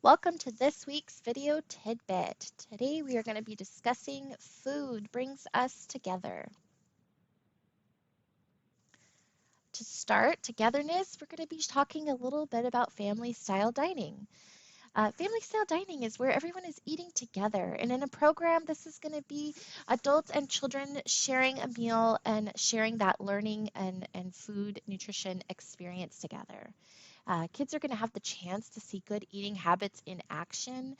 Welcome to this week's video tidbit. Today we are going to be discussing food brings us together. To start togetherness, we're going to be talking a little bit about family style dining. Family style dining is where everyone is eating together, and in a program, this is going to be adults and children sharing a meal and sharing that learning and food nutrition experience together. Kids are going to have the chance to see good eating habits in action.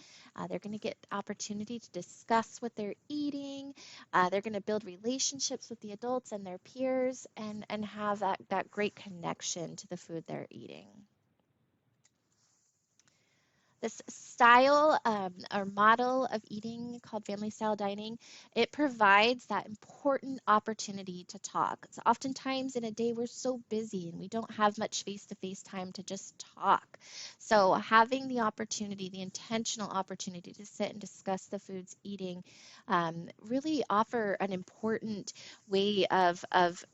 They're going to get opportunity to discuss what they're eating. They're going to build relationships with the adults and their peers and have that great connection to the food they're eating. This style or model of eating called family style dining, it provides that important opportunity to talk. So oftentimes in a day we're so busy and we don't have much face-to-face time to just talk. So having the opportunity, the intentional opportunity to sit and discuss the foods eating really offer an important way of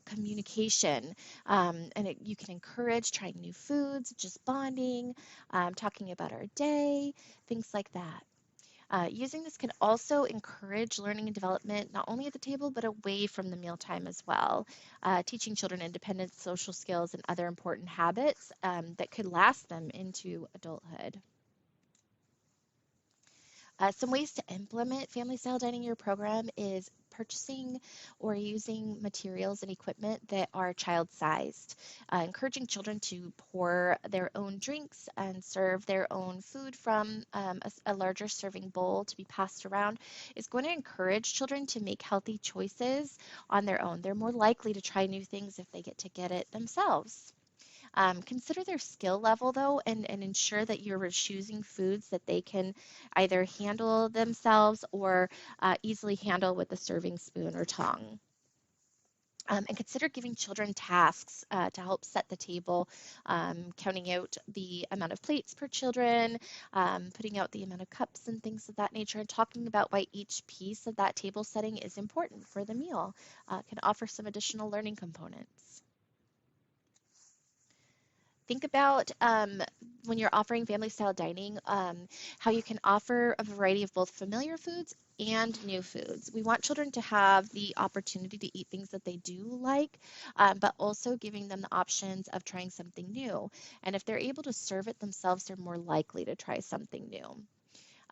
communication. You can encourage trying new foods, just bonding, talking about our day, things like that. Using this can also encourage learning and development not only at the table but away from the mealtime as well, teaching children independence, social skills, and other important habits that could last them into adulthood. Some ways to implement family style dining in your program is purchasing or using materials and equipment that are child sized, encouraging children to pour their own drinks and serve their own food from a larger serving bowl to be passed around is going to encourage children to make healthy choices on their own. They're more likely to try new things if they get it themselves. Consider their skill level though, and ensure that you're choosing foods that they can either handle themselves or easily handle with a serving spoon or tongue. And consider giving children tasks to help set the table, counting out the amount of plates per children, putting out the amount of cups and things of that nature, and talking about why each piece of that table setting is important for the meal can offer some additional learning components. Think about when you're offering family style dining, how you can offer a variety of both familiar foods and new foods. We want children to have the opportunity to eat things that they do like, but also giving them the options of trying something new. And if they're able to serve it themselves, they're more likely to try something new.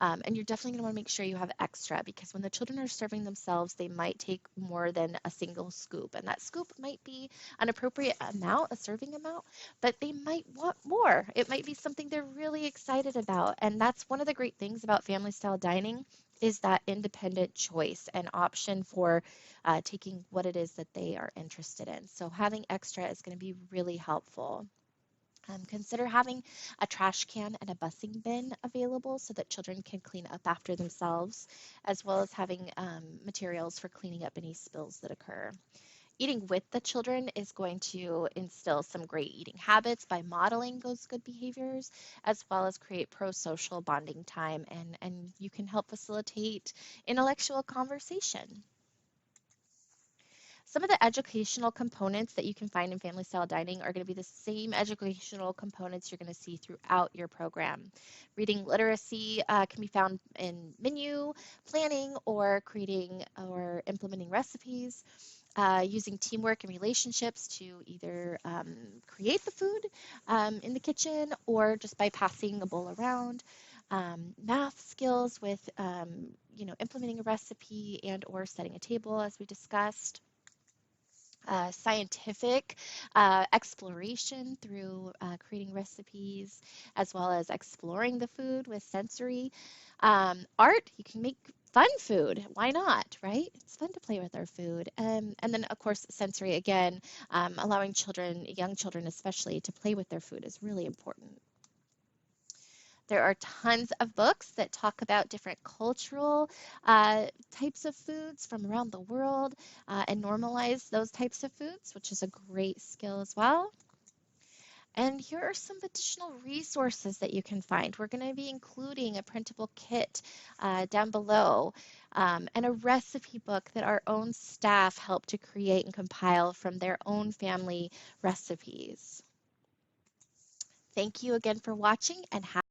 And you're definitely going to want to make sure you have extra because when the children are serving themselves, they might take more than a single scoop. And that scoop might be an appropriate amount, a serving amount, but they might want more. It might be something they're really excited about. And that's one of the great things about family style dining is that independent choice and option for taking what it is that they are interested in. So having extra is going to be really helpful. Consider having a trash can and a busing bin available so that children can clean up after themselves, as well as having materials for cleaning up any spills that occur. Eating with the children is going to instill some great eating habits by modeling those good behaviors, as well as create pro-social bonding time, and you can help facilitate intellectual conversation. Some of the educational components that you can find in family style dining are going to be the same educational components you're going to see throughout your program. Reading literacy can be found in menu planning or creating or implementing recipes. Using teamwork and relationships to either create the food in the kitchen or just by passing a bowl around. Math skills with implementing a recipe and or setting a table as we discussed. Scientific exploration through creating recipes, as well as exploring the food with sensory. Art, you can make fun food. Why not, right? It's fun to play with our food. And then, of course, sensory again, allowing children, young children especially, to play with their food is really important. There are tons of books that talk about different cultural types of foods from around the world and normalize those types of foods, which is a great skill as well. And here are some additional resources that you can find. We're going to be including a printable kit down below and a recipe book that our own staff helped to create and compile from their own family recipes. Thank you again for watching and have